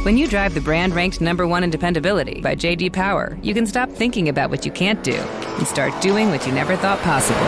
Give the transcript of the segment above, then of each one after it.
When you drive the brand ranked #1 in dependability by J.D. Power, you can stop thinking about what you can't do and start doing what you never thought possible.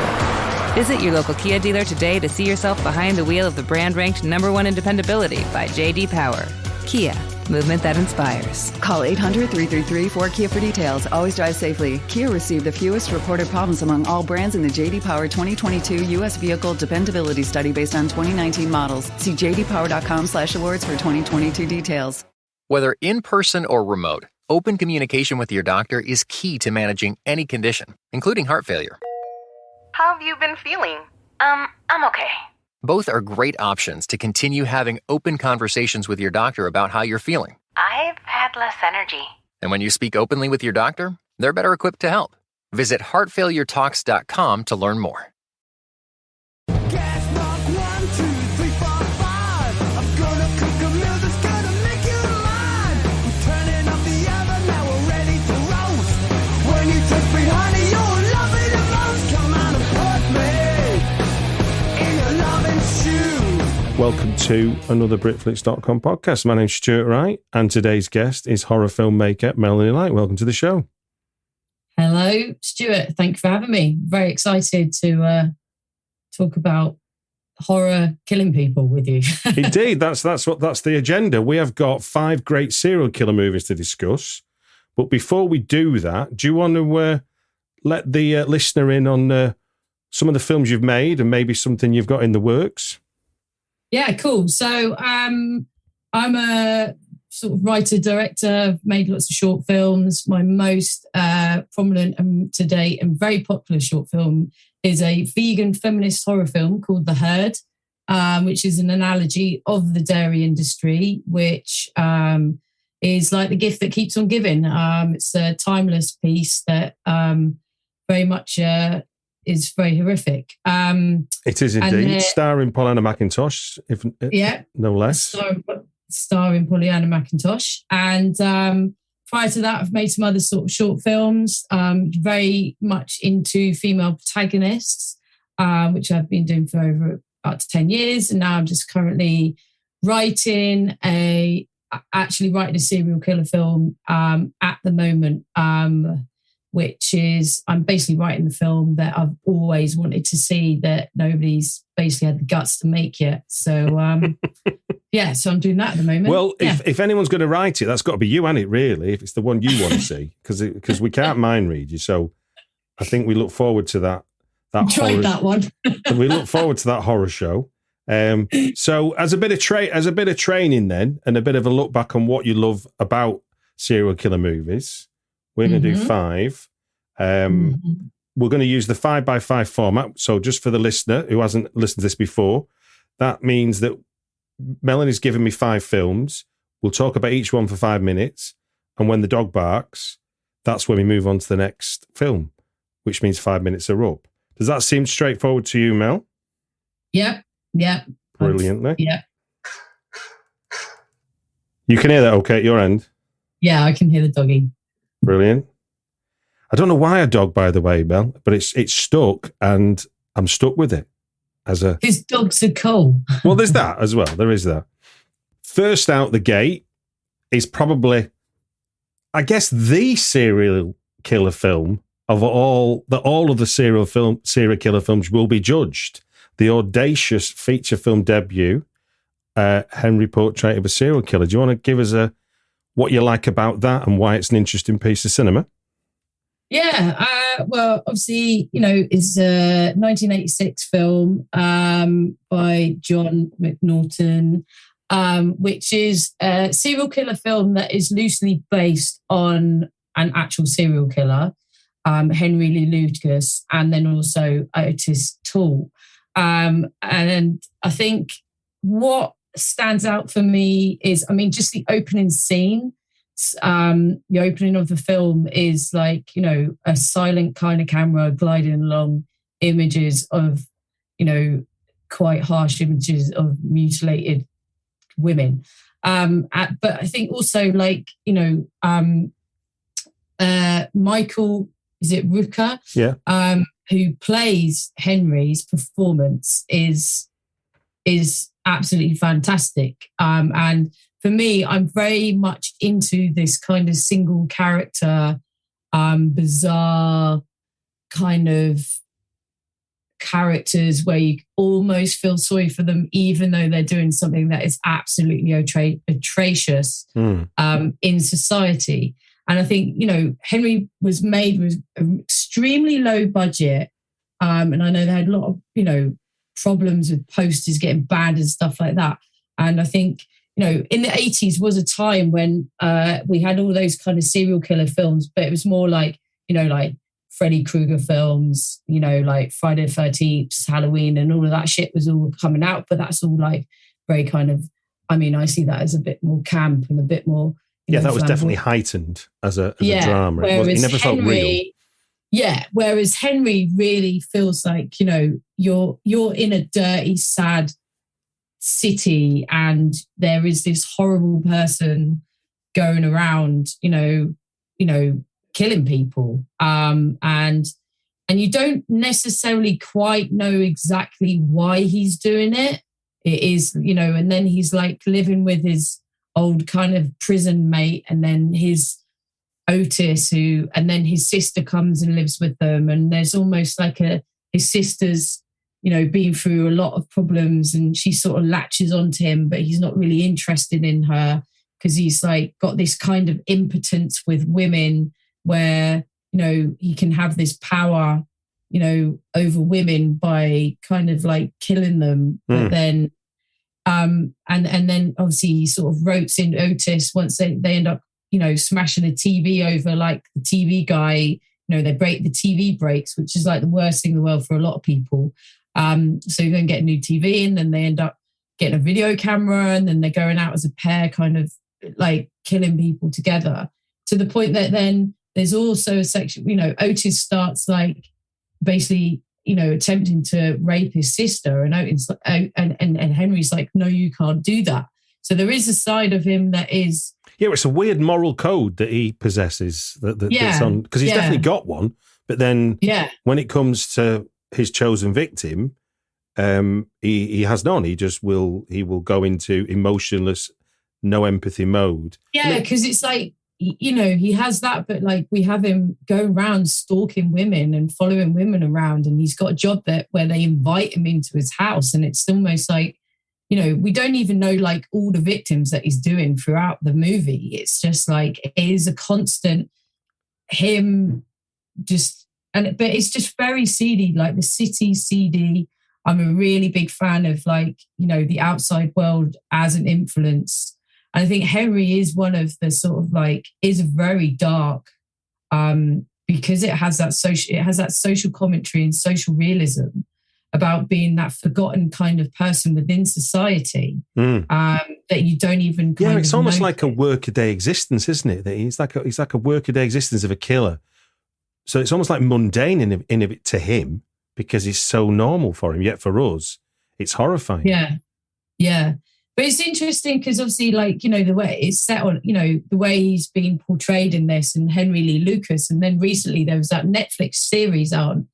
Visit your local Kia dealer today to see yourself behind the wheel of the brand ranked #1 in dependability by J.D. Power. Kia, movement that inspires. Call 800-333-4KIA for details. Always drive safely. Kia received the fewest reported problems among all brands in the J.D. Power 2022 U.S. Vehicle Dependability Study based on 2019 models. See jdpower.com/awards for 2022 details. Whether in person or remote, open communication with your doctor is key to managing any condition, including heart failure. How have you been feeling? I'm okay. Both are great options to continue having open conversations with your doctor about how you're feeling. I've had less energy. And when you speak openly with your doctor, they're better equipped to help. Visit heartfailuretalks.com to learn more. Welcome to another Britflicks.com podcast. My name's Stuart Wright, and today's guest is horror filmmaker Melanie Light. Welcome to the show. Hello, Stuart. Thank you for having me. Very excited to talk about horror killing people with you. Indeed, that's the agenda. We have got 5 great serial killer movies to discuss. But before we do that, do you want to let the listener in on some of the films you've made and maybe something you've got in the works? Yeah, cool. So I'm a sort of writer, director, made lots of short films. My most prominent and to date and very popular short film is a vegan feminist horror film called The Herd, which is an analogy of the dairy industry, which is like the gift that keeps on giving. It's a timeless piece that very much is very horrific. It is indeed. Starring Pollyanna McIntosh, no less. Starring Pollyanna McIntosh. And prior to that, I've made some other sort of short films, very much into female protagonists, which I've been doing for over about 10 years. And now I'm just currently writing a serial killer film at the moment, which is, I'm basically writing the film that I've always wanted to see that nobody's basically had the guts to make yet. So, so I'm doing that at the moment. Well, if anyone's going to write it, that's got to be you, hasn't it, really, if it's the one you want to see, because we can't mind read you. So I think we look forward to that tried that one. We look forward to that horror show. So as a bit of training then, and a bit of a look back on what you love about serial killer movies, we're going to do 5. We're going to use the 5x5 format. So just for the listener who hasn't listened to this before, that means that Melanie's given me 5 films. We'll talk about each one for 5 minutes. And when the dog barks, that's when we move on to the next film, which means 5 minutes are up. Does that seem straightforward to you, Mel? Yep. Brilliantly. Yeah. You can hear that okay at your end? Yeah, I can hear the doggy. Brilliant. I don't know why a dog, by the way, Mel, but it's stuck, and I'm stuck with it. His dogs are cool. Well, there's that as well. There is that. First out the gate is probably, I guess, the serial killer film of all of the serial killer films will be judged. The audacious feature film debut, Henry Portrait of a Serial Killer. Do you want to give us what you like about that and why it's an interesting piece of cinema? Yeah, well, obviously, it's a 1986 film by John McNaughton, which is a serial killer film that is loosely based on an actual serial killer, Henry Lee Lucas, and then also Otis Toole. And I think what stands out for me is, just the opening scene. The opening of the film is like, a silent kind of camera gliding along images of, quite harsh images of mutilated women. But I think also Michael, is it Rooker? Yeah. Who plays Henry's performance is absolutely fantastic. And for me, I'm very much into this kind of single character, bizarre kind of characters where you almost feel sorry for them, even though they're doing something that is absolutely atrocious in society. And I think, you know, Henry was made with an extremely low budget. And I know they had a lot of, you know, problems with posters getting banned and stuff like that. And I think, you know, in the 80s was a time when we had all those kind of serial killer films, but it was more like, you know, like Freddy Krueger films, you know, like Friday the 13th, Halloween, and all of that shit was all coming out. But that's all like very kind of, I mean, I see that as a bit more camp and a bit more. Yeah, that was definitely heightened as a drama. It never felt real. Yeah, whereas Henry really feels like, you know, you're in a dirty, sad city and there is this horrible person going around, you know, killing people. And you don't necessarily quite know exactly why he's doing it. It is, you know, and then he's like living with his old kind of prison mate, and then his Otis, and then his sister comes and lives with them. And there's almost like his sister's, you know, been through a lot of problems and she sort of latches onto him, but he's not really interested in her because he's like got this kind of impotence with women where, you know, he can have this power, you know, over women by kind of like killing them. But then, and then obviously he sort of ropes in Otis once they end up, you know, smashing a TV over like the TV guy, you know, they break the TV breaks, which is like the worst thing in the world for a lot of people. So you go and get a new TV and then they end up getting a video camera and then they're going out as a pair kind of like killing people together to the point that then there's also a section, you know, Otis starts like basically, you know, attempting to rape his sister and Otis, and Henry's like, no, you can't do that. So there is a side of him that is... Yeah, it's a weird moral code that he possesses that's on, because he's definitely got one, but then when it comes to his chosen victim, he has none. He will go into emotionless, no empathy mode. Yeah, because it's like, you know, he has that, but like we have him going around stalking women and following women around, and he's got a job where they invite him into his house, and it's almost like, you know, we don't even know like all the victims that he's doing throughout the movie. It's just like, it is a constant him just, but it's just very seedy, like the city's seedy. I'm a really big fan of like, you know, the outside world as an influence. And I think Henry is one of the sort of like, is very dark because it has that social commentary and social realism about being that forgotten kind of person within society that you don't even it's almost like a workaday existence, isn't it? That he's like a workaday existence of a killer. So it's almost like mundane in it to him because it's so normal for him. Yet for us, it's horrifying. Yeah. But it's interesting because obviously, like, you know, the way it's set on, you know, the way he's been portrayed in this and Henry Lee Lucas. And then recently there was that Netflix series out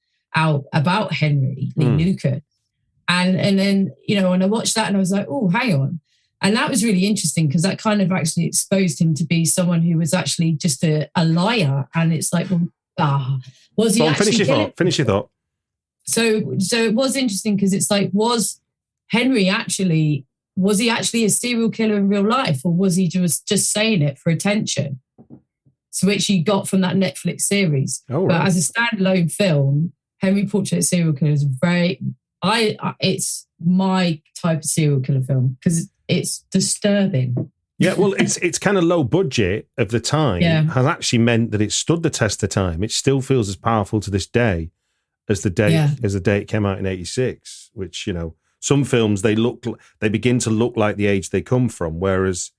about Henry Lee Lucas. And then, you know, when I watched that and I was like, oh, hang on. And that was really interesting because that kind of actually exposed him to be someone who was actually just a liar. And it's like, was he actually... Finish your thought. So it was interesting because it's like, was he actually a serial killer in real life, or was he just saying it for attention? So which he got from that Netflix series. Oh, but right. as a standalone film, Henry Portrait Serial Killer is it's my type of serial killer film because it's disturbing. Yeah, well, it's kind of low budget of the time has actually meant that it stood the test of time. It still feels as powerful to this day as the day it came out in 86, which, you know, some films, they begin to look like the age they come from, whereas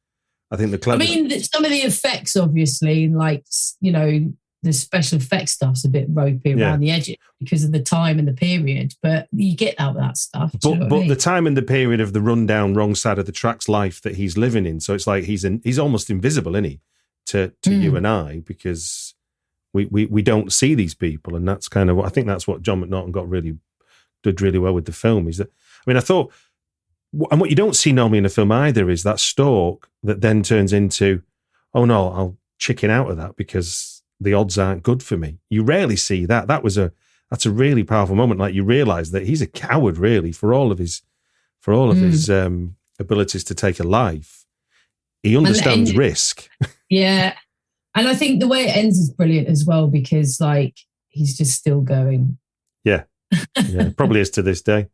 I think some of the effects, obviously, like, you know, the special effects stuff's a bit ropey around the edges because of the time and the period, but you get out that stuff. But the time and the period of the rundown, wrong side of the tracks life that he's living in, so it's like he's almost invisible, isn't he, to you and I, because we don't see these people, and that's kind of what I think. That's what John McNaughton did really well with the film. Is that, I mean, I thought and what you don't see normally in a film either is that stalk that then turns into, oh no, I'll chicken out of that because the odds aren't good for me. You rarely see that. That's a really powerful moment. Like, you realise that he's a coward, really, for all of his abilities to take a life. He understands risk. Yeah. And I think the way it ends is brilliant as well, because like he's just still going. Yeah. Yeah, probably is to this day.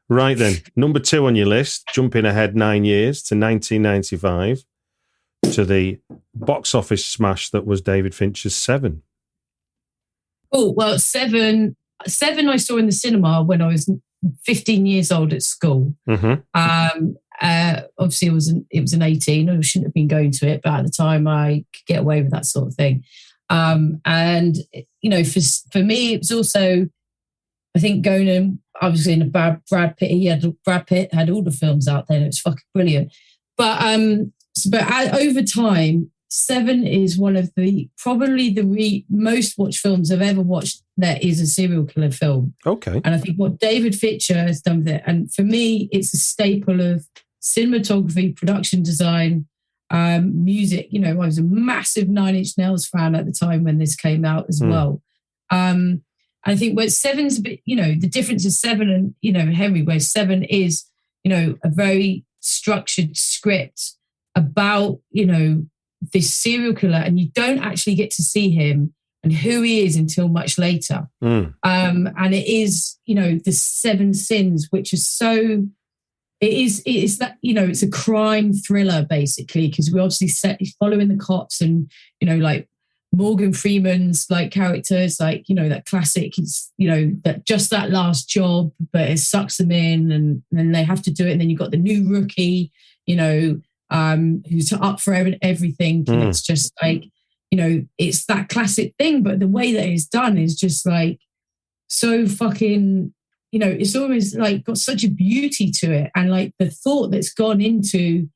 Right then, number 2 on your list, jumping ahead 9 years to 1995 to the box office smash that was David Fincher's Seven. Oh, well, Seven I saw in the cinema when I was 15 years old at school. Mm-hmm. Obviously, it was an 18. I shouldn't have been going to it, but at the time I could get away with that sort of thing. And, you know, for me, it was also, I think, going in, obviously in a Brad Pitt. Brad Pitt had all the films out there, and it was fucking brilliant. But over time, Seven is one of probably the most watched films I've ever watched that is a serial killer film. Okay. And I think what David Fincher has done with it, and for me, it's a staple of cinematography, production design, music. You know, I was a massive Nine Inch Nails fan at the time when this came out as well. I think where Seven's a bit, you know, the difference is Seven and, you know, Henry, where Seven is, you know, a very structured script about, you know, this serial killer, and you don't actually get to see him and who he is until much later. And it is, you know, the 7 sins, which is so, it is that, you know, it's a crime thriller basically, because we obviously following the cops and, you know, like Morgan Freeman's like characters, like, you know, that classic, it's, you know, that just that last job, but it sucks them in and then they have to do it. And then you've got the new rookie, you know, who's up for everything. And it's just like, you know, it's that classic thing, but the way that it's done is just like so fucking, you know, it's always like got such a beauty to it. And like the thought that's gone into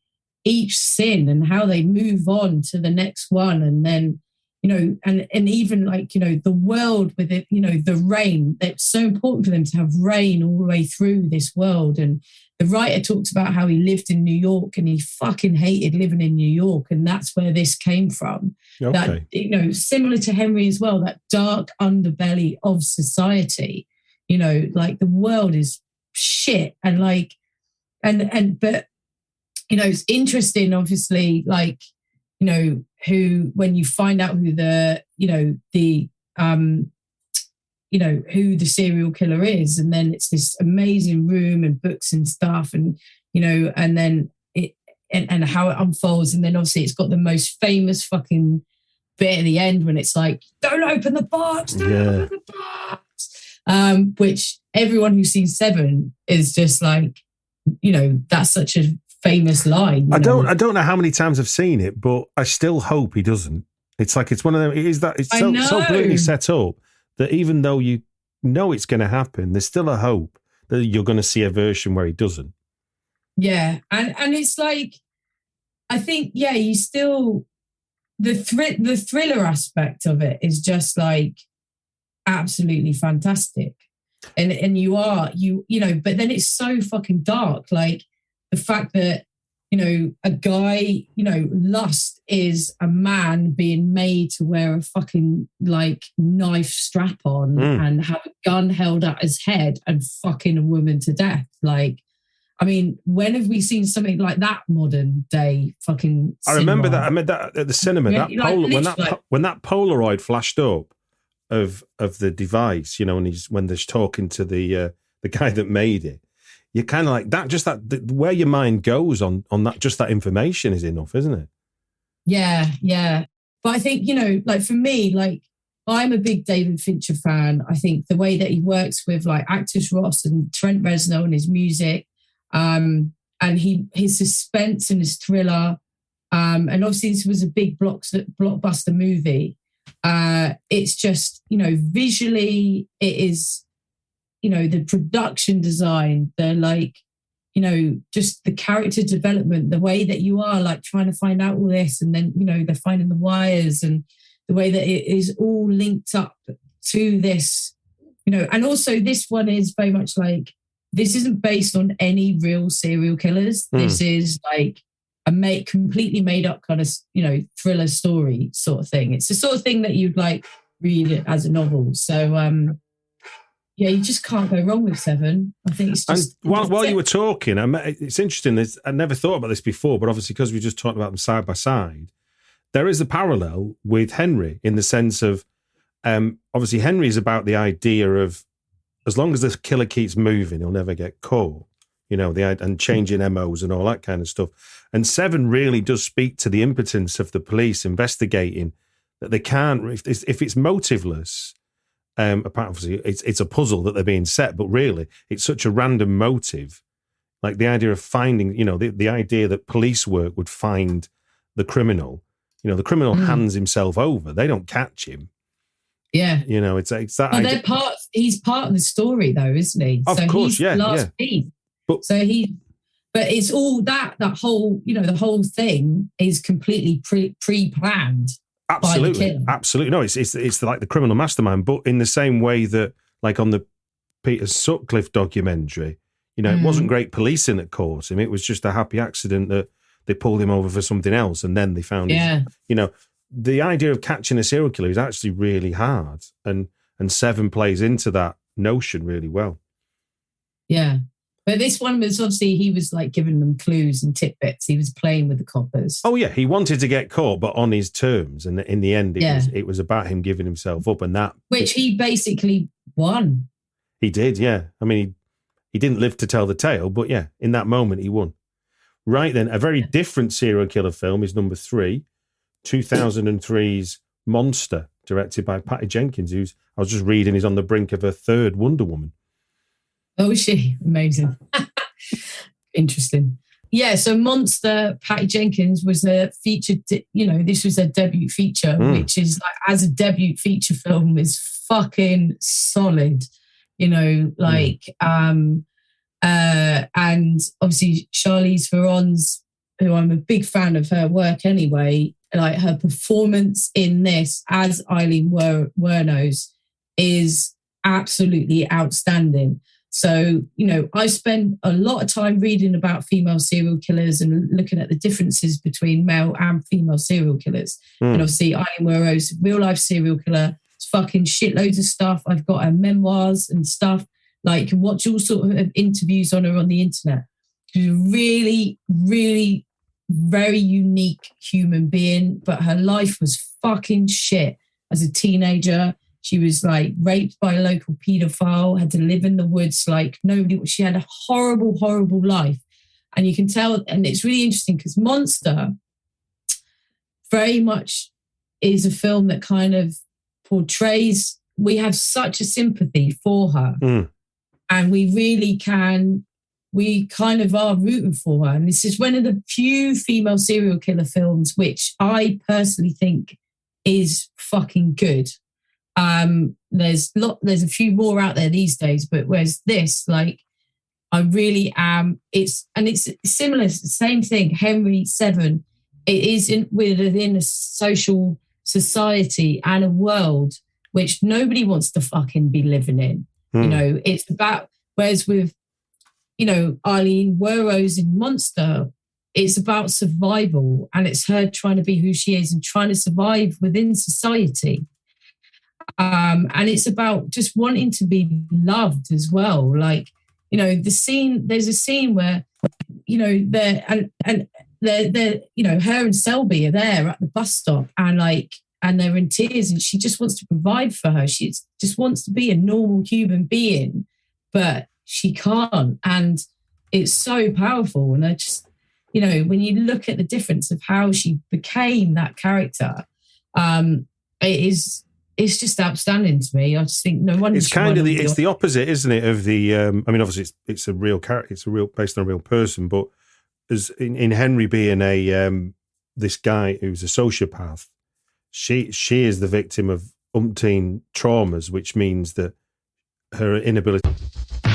each sin and how they move on to the next one. And then, you know, and even like, you know, the world with it, you know, the rain, it's so important for them to have rain all the way through this world. And the writer talks about how he lived in New York and he fucking hated living in New York. And that's where this came from. Okay. That, you know, similar to Henry as well, that dark underbelly of society, you know, like the world is shit. And like, but, you know, it's interesting, obviously, like, you know, who, when you find out who the, you know, who the serial killer is, and then it's this amazing room and books and stuff, and, you know, and then it, and how it unfolds. And then obviously it's got the most famous fucking bit at the end when it's like, don't open the box, open the box. Which everyone who's seen Seven is just like, you know, that's such a famous line. I don't know how many times I've seen it, but I still hope he doesn't. It's like, it's one of them, it is that it's so brilliantly set up that even though you know it's going to happen, there's still a hope that you're going to see a version where he doesn't. Yeah. And it's like, I think, yeah, you still, the thriller aspect of it is just like absolutely fantastic. And you know, but then it's so fucking dark. Like, the fact that, you know, a guy, you know, lust is a man being made to wear a fucking like knife strap on and have a gun held at his head and fucking a woman to death. Like, I mean, when have we seen something like that modern day fucking cinema? I remember that. I met that at the cinema. Yeah, when that Polaroid flashed up of the device, you know, and when they're talking to the guy that made it. You're kind of like that, just that where your mind goes on that, just that information is enough, isn't it? Yeah, yeah. But I think, you know, like for me, like I'm a big David Fincher fan. I think the way that he works with like Actors Ross and Trent Reznor and his music, and his suspense and his thriller, and obviously this was a big blockbuster movie. It's just, you know, visually it is, you know, the production design, the like, you know, just the character development, the way that you are like trying to find out all this, and then, you know, they're finding the wires and the way that it is all linked up to this, you know, and also this one is very much like, this isn't based on any real serial killers. This is like a completely made up kind of, thriller story sort of thing. It's the sort of thing that you'd like read it as a novel. So, yeah, you just can't go wrong with Seven. I think it's just... And while you were talking, it's interesting. I never thought about this before, but obviously because we just talked about them side by side, there is a parallel with Henry in the sense of, obviously Henry is about the idea of, as long as the killer keeps moving, he'll never get caught, and changing MOs and all that kind of stuff. And Seven really does speak to the impotence of the police investigating, that they can't, if it's motiveless, obviously it's a puzzle that they're being set, but really it's such a random motive. Like the idea of finding, the idea that police work would find the criminal. The criminal hands himself over. They don't catch him. Yeah. It's that idea. He's part of the story though, isn't he? Of course, he's the last piece. But it's all that whole, the whole thing is completely pre-planned. Absolutely. Absolutely. No, it's like the criminal mastermind, but in the same way that, like on the Peter Sutcliffe documentary, it wasn't great policing that caught him. It was just a happy accident that they pulled him over for something else and then they found him. The idea of catching a serial killer is actually really hard. And Seven plays into that notion really well. Yeah. But this one was obviously, he was like giving them clues and tidbits. He was playing with the coppers. Oh, yeah. He wanted to get caught, but on his terms. And in the end, it was about him giving himself up and that. Which he basically won. He did, yeah. I mean, he didn't live to tell the tale, but yeah, in that moment, he won. Right then, a very different serial killer film is number 3, 2003's Monster, directed by Patty Jenkins, who's, I was just reading, is on the brink of a third Wonder Woman. Oh, is she? Amazing. Interesting. Yeah, so Monster, Patty Jenkins was a featured, this was a debut feature, which is like, as a debut feature film is fucking solid, and obviously Charlize Theron's, who I'm a big fan of her work anyway, like her performance in this as Eileen Wuornos is absolutely outstanding. So, I spend a lot of time reading about female serial killers and looking at the differences between male and female serial killers. And obviously, Eileen Wuornos, real life serial killer, it's fucking shitloads of stuff. I've got her memoirs and stuff. Like, you can watch all sort of interviews on her on the internet. She's a really, really very unique human being, but her life was fucking shit as a teenager. She was like raped by a local paedophile, had to live in the woods like nobody. She had a horrible, horrible life. And you can tell, and it's really interesting because Monster very much is a film that kind of portrays, we have such a sympathy for her. And we really can, we kind of are rooting for her. And this is one of the few female serial killer films which I personally think is fucking good. There's a few more out there these days, but whereas this, like, I really am. It's similar, it's the same thing. Henry Seven, it is within a social society and a world which nobody wants to fucking be living in. It's about, whereas with, Eileen Wuornos in Monster, it's about survival, and it's her trying to be who she is and trying to survive within society. And it's about just wanting to be loved as well. Like, there's a scene where, they're her and Selby are there at the bus stop and they're in tears, and she just wants to provide for her. She just wants to be a normal human being, but she can't. And it's so powerful. And I just, when you look at the difference of how she became that character, it's just outstanding to me. I just think no one. It's kind of it's the opposite, isn't it? Of the, obviously it's a real character, it's based on a real person, but as in Henry being this guy who's a sociopath, she is the victim of umpteen traumas, which means that her inability.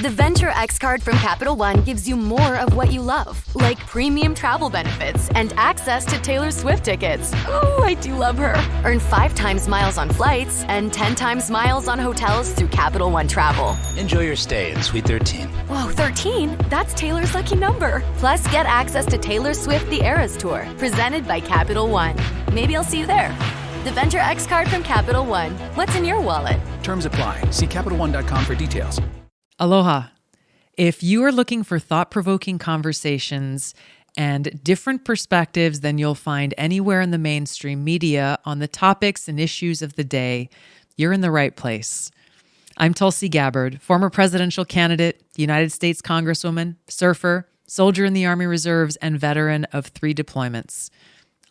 The Venture X card from Capital One gives you more of what you love, like premium travel benefits and access to Taylor Swift tickets. Oh, I do love her. Earn 5 times miles on flights and 10 times miles on hotels through Capital One Travel. Enjoy your stay in Suite 13. Whoa, 13? That's Taylor's lucky number. Plus, get access to Taylor Swift The Eras Tour, presented by Capital One. Maybe I'll see you there. The Venture X card from Capital One. What's in your wallet? Terms apply. See CapitalOne.com for details. Aloha. If you are looking for thought-provoking conversations and different perspectives than you'll find anywhere in the mainstream media on the topics and issues of the day, you're in the right place. I'm Tulsi Gabbard, former presidential candidate, United States Congresswoman, surfer, soldier in the Army Reserves, and veteran of 3 deployments.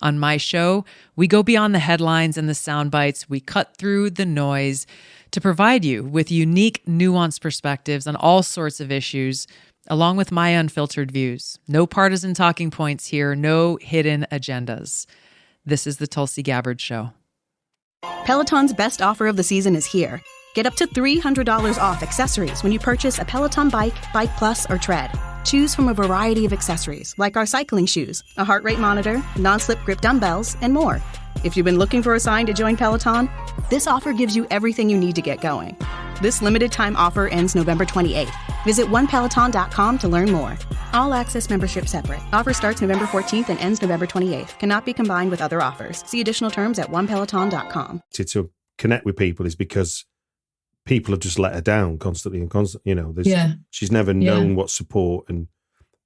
On my show, we go beyond the headlines and the sound bites. We cut through the noise to provide you with unique, nuanced perspectives on all sorts of issues, along with my unfiltered views. No partisan talking points here, no hidden agendas. This is the Tulsi Gabbard Show. Peloton's best offer of the season is here. Get up to $300 off accessories when you purchase a Peloton bike, Bike Plus, or Tread. Choose from a variety of accessories, like our cycling shoes, a heart rate monitor, non-slip grip dumbbells, and more. If you've been looking for a sign to join Peloton, this offer gives you everything you need to get going. This limited time offer ends November 28th. Visit onepeloton.com to learn more. All access membership separate. Offer starts November 14th and ends November 28th. Cannot be combined with other offers. See additional terms at onepeloton.com. To connect with people is because people have just let her down constantly and constantly. You know, she's never known what support and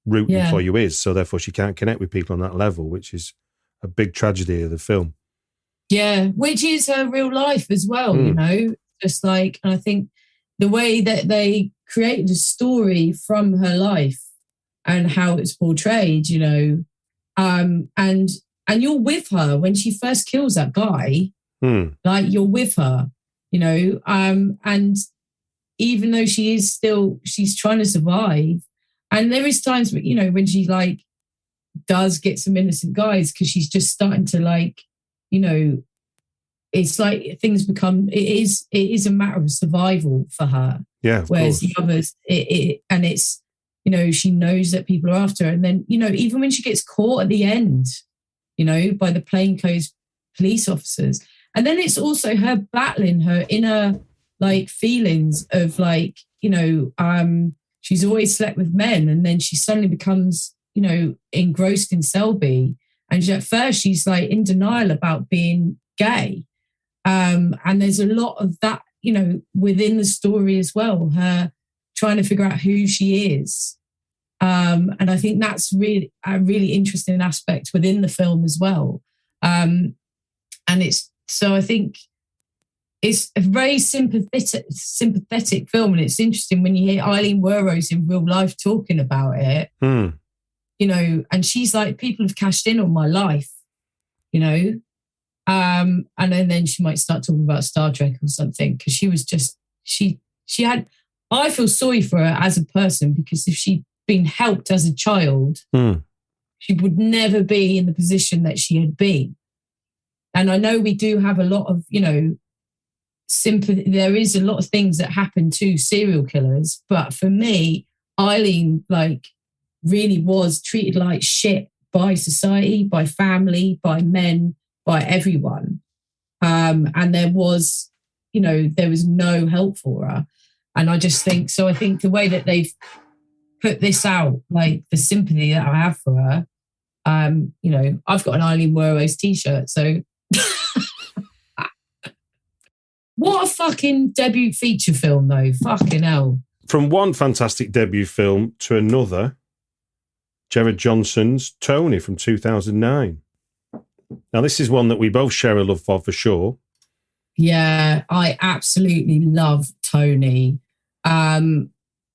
rooting for you is, so therefore she can't connect with people on that level, which is a big tragedy of the film. Yeah, which is her real life as well, you know, just like, and I think the way that they created a story from her life and how it's portrayed, you know, and you're with her when she first kills that guy, like you're with her, you know, and even though she's trying to survive, and there is times, you know, when she like does get some innocent guys because she's just starting to like, you know, it's like things become, it is a matter of survival for her. Yeah. Whereas the others, and it's, you know, she knows that people are after her. And then, you know, even when she gets caught at the end, you know, by the plainclothes police officers. And then it's also her battling her inner like feelings of like, you know, she's always slept with men. And then she suddenly becomes, you know, engrossed in Selby. And at first she's like in denial about being gay. And there's a lot of that, you know, within the story as well, her trying to figure out who she is. And I think that's really a really interesting aspect within the film as well. And so I think it's a very sympathetic film. And it's interesting when you hear Eileen Werrow's in real life talking about it. You know, and she's like, people have cashed in on my life, you know, and then she might start talking about Star Trek or something because she was just, she had, I feel sorry for her as a person because if she'd been helped as a child, she would never be in the position that she had been. And I know we do have a lot of, you know, sympathy. There is a lot of things that happen to serial killers, but for me, Eileen, like, really was treated like shit by society, by family, by men, by everyone. And there was, you know, there was no help for her. And I just think, so I think the way that they've put this out, like the sympathy that I have for her, you know, I've got an Eileen Werrow's t-shirt, so what a fucking debut feature film though, fucking hell. From one fantastic debut film to another, Jared Johnson's Tony from 2009. Now, this is one that we both share a love for sure. Yeah, I absolutely love Tony. I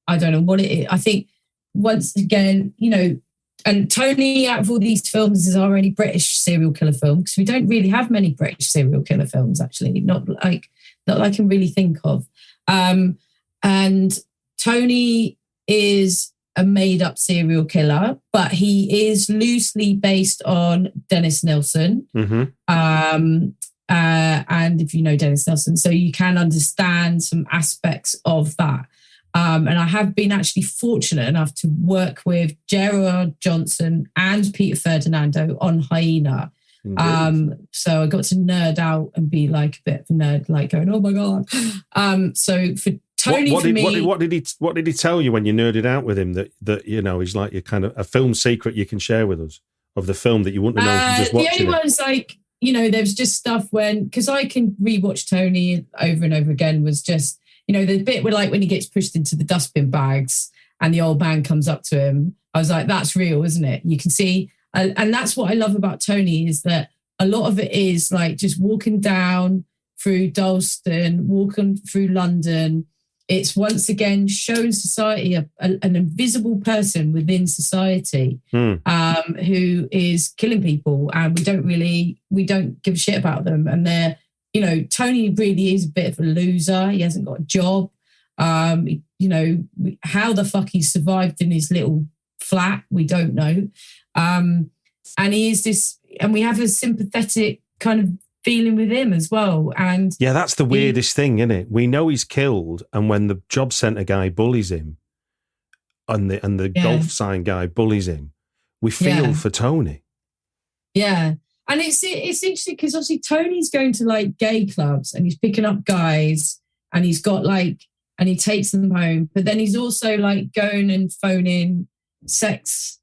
don't know what it is. I think, once again, you know, and Tony, out of all these films, is our only British serial killer film because we don't really have many British serial killer films, actually, not like that I can really think of. And Tony is a made-up serial killer, but he is loosely based on Dennis Nelson. And if you know Dennis Nelson, so you can understand some aspects of that. And I have been actually fortunate enough to work with Gerard Johnson and Peter Ferdinando on Hyena. So I got to nerd out and be like a bit of a nerd, like going, oh my God. So for Tony, what did he tell you when you nerded out with him that you know, he's like your kind of a film secret you can share with us of the film that you wouldn't have known from just watching it? The only one's like, you know, there's just stuff because I can rewatch Tony over and over again, was just, you know, the bit where like when he gets pushed into the dustbin bags and the old man comes up to him, I was like, that's real, isn't it? You can see, and that's what I love about Tony, is that a lot of it is like just walking down through Dalston, walking through London. It's once again showing society an invisible person within society who is killing people, and we don't give a shit about them. And they're, you know, Tony really is a bit of a loser. He hasn't got a job. You know, how the fuck he survived in his little flat, we don't know. And he is this, and we have a sympathetic kind of feeling with him as well. And yeah, that's the weirdest thing, isn't it? We know he's killed, and when the job centre guy bullies him, and the golf sign guy bullies him, we feel for Tony. Yeah. And it's interesting because obviously Tony's going to like gay clubs and he's picking up guys and he's got like, and he takes them home, but then he's also like going and phoning sex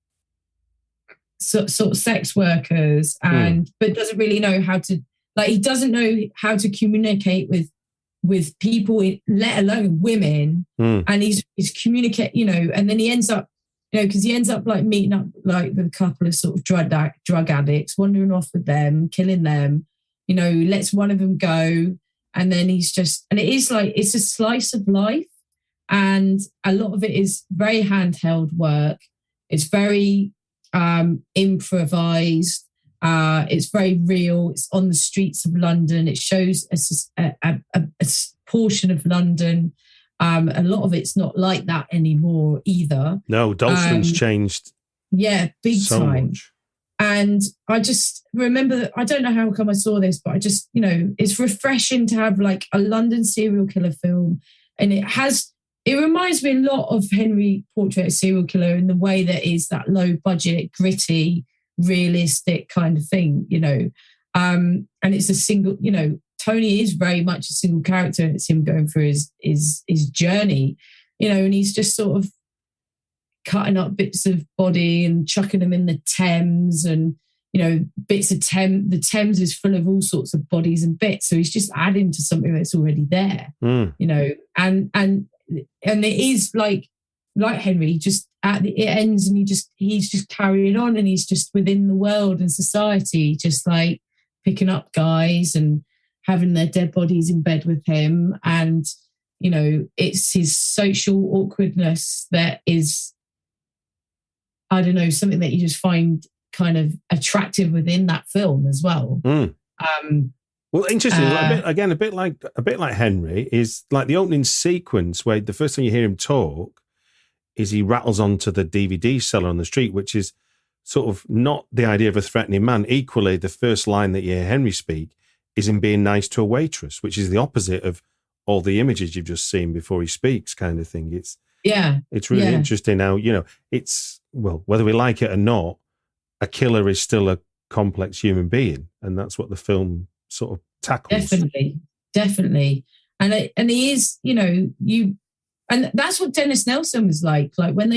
sort of sex workers, and but doesn't really know how to, like, he doesn't know how to communicate with people, let alone women. And he's communicate, you know, and then he ends up, you know, because he ends up like meeting up like with a couple of sort of drug addicts, wandering off with them, killing them, you know, lets one of them go. And then he's just, and it is like, it's a slice of life. And a lot of it is very handheld work. It's very improvised. It's very real. It's on the streets of London. It shows a portion of London. A lot of it's not like that anymore either. No, Dalston's changed. Yeah, big so time. Much. And I just remember, I don't know how come I saw this, but I just, you know, it's refreshing to have like a London serial killer film. And it reminds me a lot of Henry Portrait of a Serial Killer in the way that is that low budget, gritty, realistic kind of thing, you know. And it's a single, you know, Tony is very much a single character, and it's him going through his journey, you know, and he's just sort of cutting up bits of body and chucking them in the Thames, and, you know, bits of the Thames is full of all sorts of bodies and bits. So he's just adding to something that's already there, you know, and it is like Henry, just it ends and he's just carrying on, and he's just within the world and society, just like picking up guys and having their dead bodies in bed with him. And, you know, it's his social awkwardness that is, I don't know, something that you just find kind of attractive within that film as well. Well, interesting. A bit like Henry is like the opening sequence where the first time you hear him talk is he rattles onto the DVD seller on the street, which is sort of not the idea of a threatening man. Equally, the first line that you hear Henry speak is him being nice to a waitress, which is the opposite of all the images you've just seen before he speaks, kind of thing. It's really interesting how, you know, it's, well, whether we like it or not, a killer is still a complex human being, and that's what the film sort of tackles. Definitely. And he is, you know, and that's what Dennis Nelson was like. Like when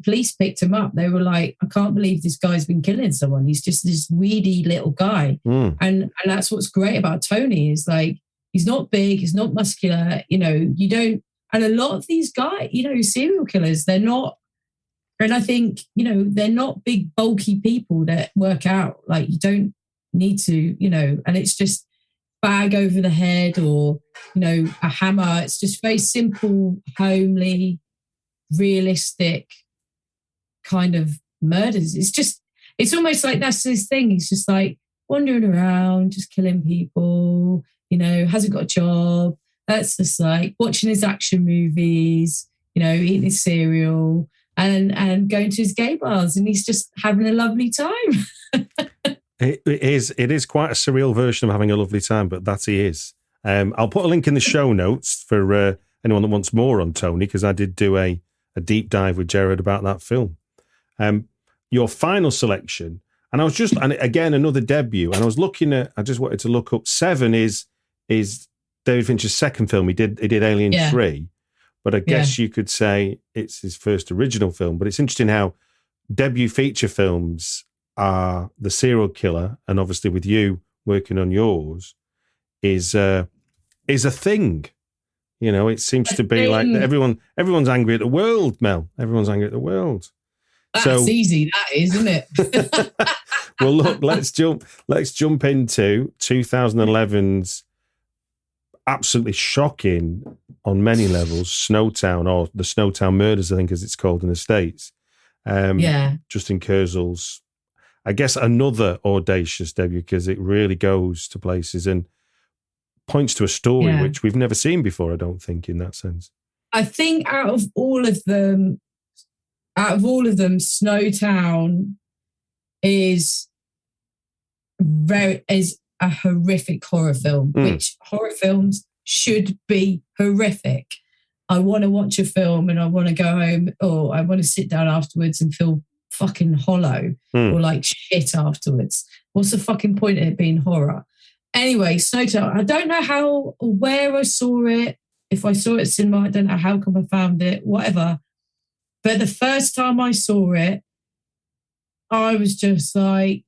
police picked him up, they were like, I can't believe this guy's been killing someone. He's just this weedy little guy. And that's what's great about Tony, is like, he's not big, he's not muscular, you know, you don't, and a lot of these guys, you know, serial killers, they're not, and I think, you know, they're not big, bulky people that work out. Like, you don't need to, you know, and it's just bag over the head or, you know, a hammer. It's just very simple, homely, realistic kind of murders. It's almost like that's his thing. He's just like wandering around, just killing people, you know, hasn't got a job. That's just like watching his action movies, you know, eating his cereal and going to his gay bars, and he's just having a lovely time. It is quite a surreal version of having a lovely time, but that he is. I'll put a link in the show notes for anyone that wants more on Tony, because I did do a deep dive with Jared about that film. Your final selection, and again, another debut, and I was looking at, I just wanted to look up, Seven is David Fincher's second film. He did Alien 3, but I guess you could say it's his first original film. But it's interesting how debut feature films are the serial killer, and obviously with you working on yours, is a thing. You know, it seems to be like everyone's angry at the world, Mel. Everyone's angry at the world. That's easy, that is, isn't it? Well, look, let's jump into 2011's absolutely shocking on many levels, Snowtown, or the Snowtown Murders, I think, as it's called in the States. Justin Kurzel's, I guess, another audacious debut, because it really goes to places and points to a story which we've never seen before, I don't think, in that sense. I think out of all of them, Snowtown is a horrific horror film, which horror films should be horrific. I want to watch a film and I want to go home, or I want to sit down afterwards and feel fucking hollow or like shit afterwards. What's the fucking point of it being horror? Anyway, Snowtown, I don't know how or where I saw it. If I saw it at cinema, I don't know how come I found it, whatever. But the first time I saw it, I was just like,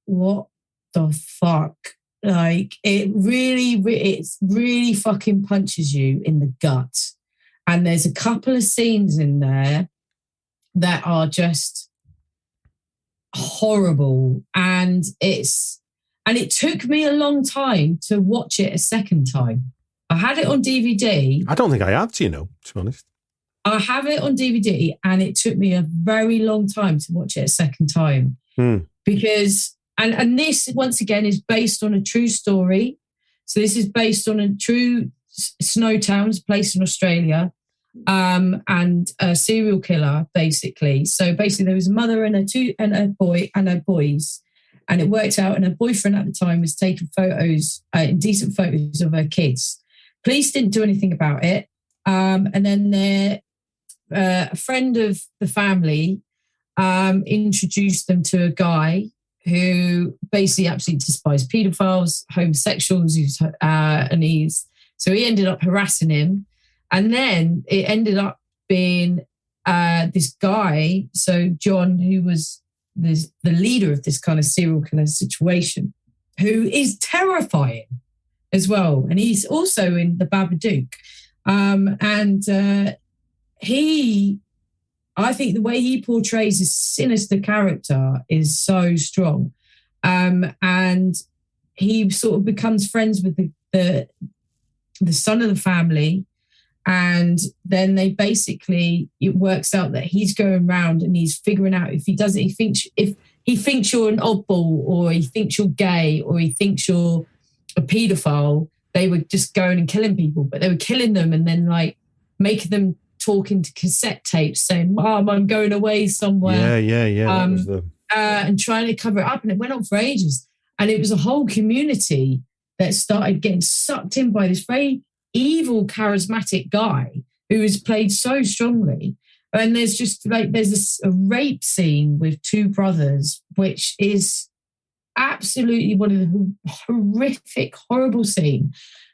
what the fuck? Like, it really fucking punches you in the gut. And there's a couple of scenes in there that are just horrible. And it took me a long time to watch it a second time. I had it on DVD. I don't think I have, to be honest. I have it on DVD, and it took me a very long time to watch it a second time. Because, and this, once again, is based on a true story. So this is based on a true Snowtown's place in Australia, and a serial killer, basically. So basically there was a mother and a boy and her boys, and it worked out, and her boyfriend at the time was taking photos, indecent photos of her kids. Police didn't do anything about it. And then a friend of the family introduced them to a guy who basically absolutely despised paedophiles, homosexuals, so he ended up harassing him. And then it ended up being this guy, so John, who was the leader of this kind of serial killer situation, who is terrifying as well. And he's also in The Babadook. I think the way he portrays his sinister character is so strong. And he sort of becomes friends with the son of the family. And then it works out that he's going around and he's figuring out if he thinks you're an oddball, or he thinks you're gay, or he thinks you're a paedophile, they were just going and killing people. But they were killing them and then like making them talk into cassette tapes saying, Mom, I'm going away somewhere. Yeah. And trying to cover it up. And it went on for ages. And it was a whole community that started getting sucked in by this very evil, charismatic guy who is played so strongly. And there's a rape scene with two brothers, which is absolutely one of the horrific, horrible scene.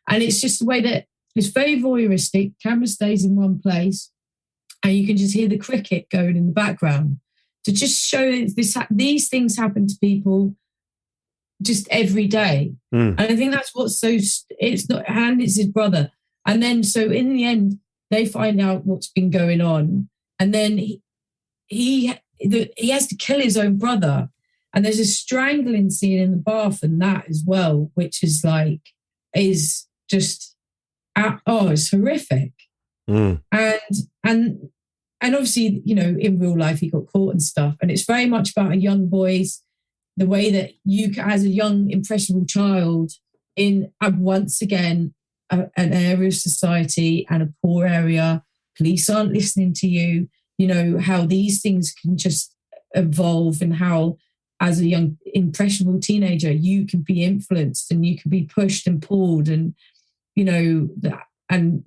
And it's just the way that it's very voyeuristic. Camera stays in one place and you can just hear the cricket going in the background to just show these things happen to people just every day. And I think that's what's it's not, and it's his brother. And then, so in the end, they find out what's been going on. And then he has to kill his own brother. And there's a strangling scene in the bath and that as well, which is just, it's horrific. And obviously, in real life, he got caught and stuff. And it's very much about a young boy's, the way that you, as a young, impressionable child, once again, an area of society and a poor area, police aren't listening to you, how these things can just evolve, and how, as a young, impressionable teenager, you can be influenced and you can be pushed and pulled, and, and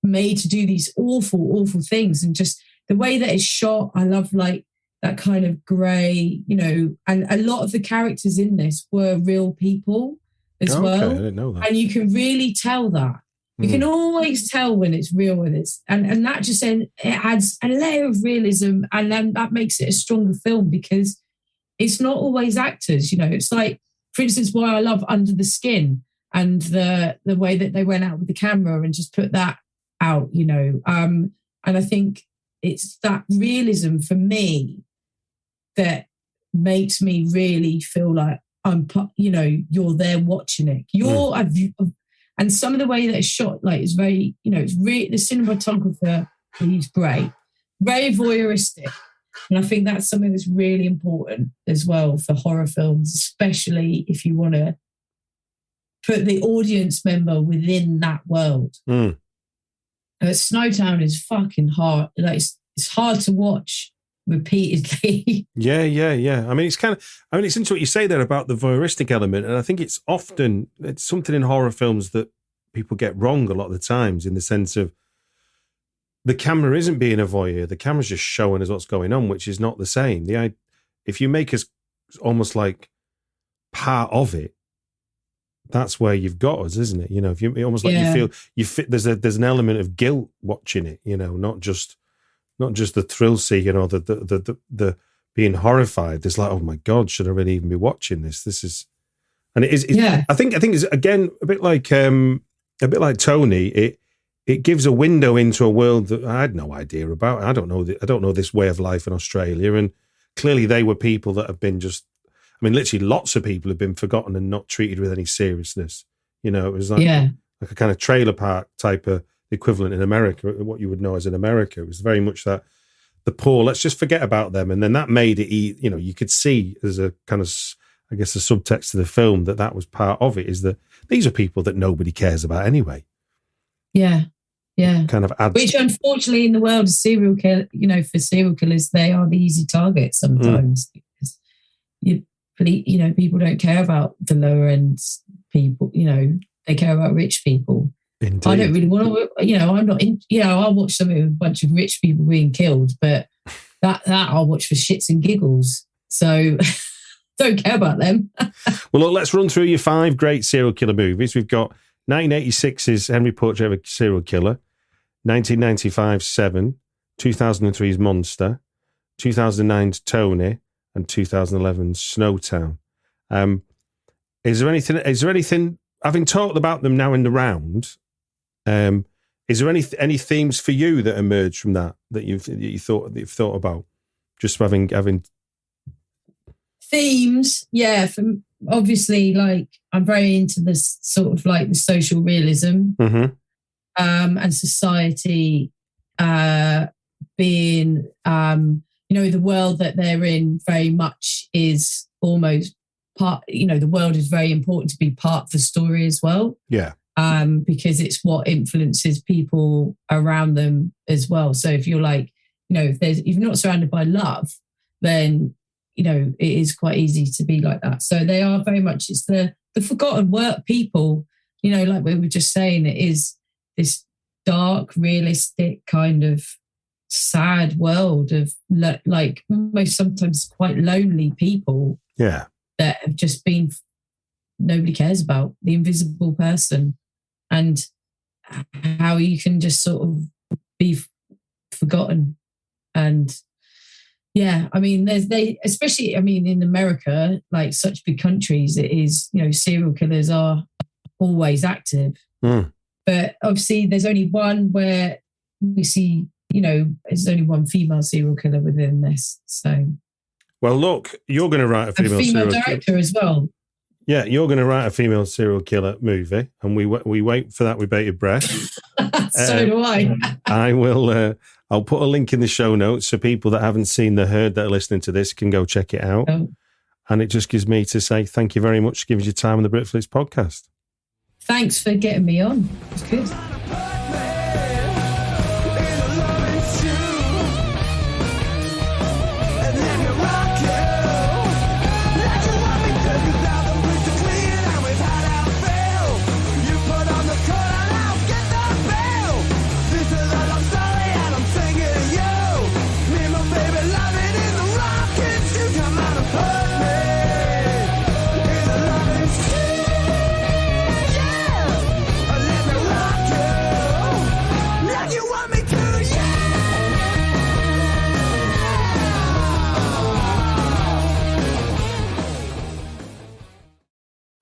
made to do these awful things, and just the way that it's shot. I love like that kind of grey, you know, and a lot of the characters in this were real people as well. I didn't know that. And you can really tell that. You can always tell when it's real, when it's and that just then it adds a layer of realism, and then that makes it a stronger film because it's not always actors, you know. It's like, for instance, why I love Under the Skin and the way that they went out with the camera and just put that out, you know. And I think it's that realism for me that makes me really feel like I'm, you know, you're there watching it. And some of the way that it's shot, like, is very, you know, it's really, the cinematographer, he's great, very voyeuristic. And I think that's something that's really important as well for horror films, especially if you want to put the audience member within that world. Snowtown is fucking hard. Like, it's hard to watch repeatedly. Yeah. I mean, it's into what you say there about the voyeuristic element, and I think it's something in horror films that people get wrong a lot of the times, in the sense of the camera isn't being a voyeur, the camera's just showing us what's going on, which is not the same. If you make us almost like part of it, that's where you've got us, isn't it? You know, if you almost like you feel there's an element of guilt watching it, you know, not just the thrill seeking or the being horrified. There's like, oh my God, should I really even be watching this? This is, and it is. I think it's again a bit like Tony. It gives a window into a world that I had no idea about. I don't know this way of life in Australia, and clearly they were people that have been just. I mean, literally, lots of people have been forgotten and not treated with any seriousness. You know, it was like a kind of trailer park type of equivalent in America, what you would know as in America. It was very much that the poor, let's just forget about them. And then that made it, you know, you could see as a kind of, I guess, the subtext of the film that was part of it, is that these are people that nobody cares about anyway. Yeah. Kind of adds. Which unfortunately in the world of serial killer, you know, for serial killers, they are the easy target sometimes. Because you know, people don't care about the lower end people, you know, they care about rich people. Indeed. I don't really want to, you know, I'm not in, you know, I'll watch something with a bunch of rich people being killed, but that I'll watch for shits and giggles. So don't care about them. Well, look, let's run through your 5 great serial killer movies. We've got 1986's Henry Portrait of a Serial Killer, 1995's Seven, 2003's Monster, 2009's Tony, and 2011's Snowtown. Is there anything, having talked about them now in the round, is there any themes for you that emerged from that you've thought about? Just having themes, yeah. From obviously, like, I'm very into this sort of like the social realism, and society being, you know, the world that they're in very much is almost part. You know, the world is very important to be part of the story as well. Yeah. Because it's what influences people around them as well. So if you're like, you know, if you're not surrounded by love, then, you know, it is quite easy to be like that. So they are very much, it's the forgotten work people, you know, like we were just saying, it is this dark, realistic kind of sad world of like almost sometimes quite lonely people. Yeah. That have just been, nobody cares about, the invisible person, and how you can just sort of be forgotten. And yeah, I mean, especially, I mean, in America, like such big countries, it is, you know, serial killers are always active. But obviously there's only one where we see, you know, there's only one female serial killer within this. So, well, look, you're going to write a female serial director killer as well. Yeah, you're going to write a female serial killer movie, and we wait for that with bated breath. So do I. I will. I'll put a link in the show notes so people that haven't seen The Herd that are listening to this can go check it out. Oh. And it just gives me to say thank you very much for giving your time on the Britflicks podcast. Thanks for getting me on. It's good.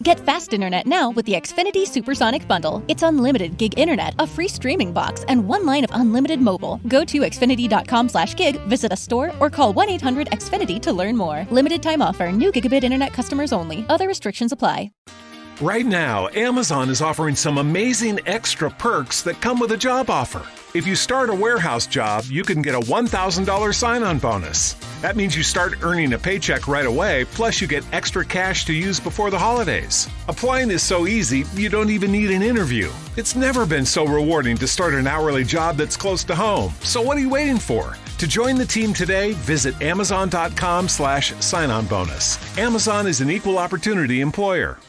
Get fast internet now with the Xfinity Supersonic Bundle. It's unlimited gig internet, a free streaming box, and 1 line of unlimited mobile. Go to xfinity.com/gig, visit a store, or call 1-800-XFINITY to learn more. Limited time offer. New gigabit internet customers only. Other restrictions apply. Right now, Amazon is offering some amazing extra perks that come with a job offer. If you start a warehouse job, you can get a $1,000 sign-on bonus. That means you start earning a paycheck right away, plus you get extra cash to use before the holidays. Applying is so easy, you don't even need an interview. It's never been so rewarding to start an hourly job that's close to home. So what are you waiting for? To join the team today, visit Amazon.com/sign-on bonus. Amazon is an equal opportunity employer.